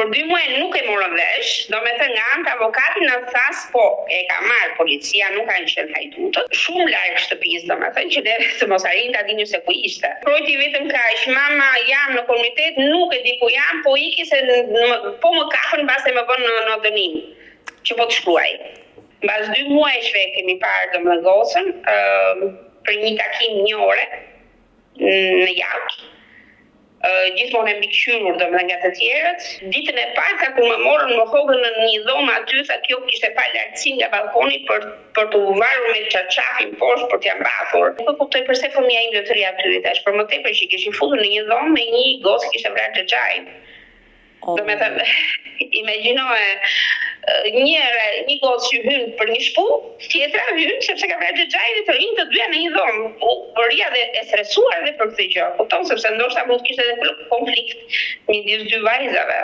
Për 2 muaj nuk e morën vesh, do me thënë nga anë avokati në thas, po, e ka marrë policia, nuk kanë qenë hajdutët, shumë larg shtëpisë, do me thënë që deri të mos arrin ta dini se ku ishte. Projti vetëm kaq, mama jam në komunitet, nuk e di ku jam, po iki se po më kapën mbas e më vën në dënim, që po të shkruaj. Mbas 2 muajshve kemi parë do me gocën, për një takim 1 ore në javë. Gjithmonë e mbikëqyrur do nga të tjerët. Ditën e parë kur më morën më hogën në një dhomë aty, sa kjo kishte pa lartësi nga balkoni për të varur me çarçafin poshtë për t'ia mbathur. Nuk e kuptoj pse fëmia ime do të rri aty tash, për më tepër që kishin futur në një dhomë me një gocë kishte vrarë xhaxhain. Do me thënë, imagjinoje një gocë që hyn për një shpull, tjetra hyn sepse ka vrarë xhaxhain dhe të rinë të dyja në një dhomë. Bëria dhe e stresuar edhe për këtë gjë. Kupton sepse ndoshta mund të kishte edhe konflikt midis 2 vajzave.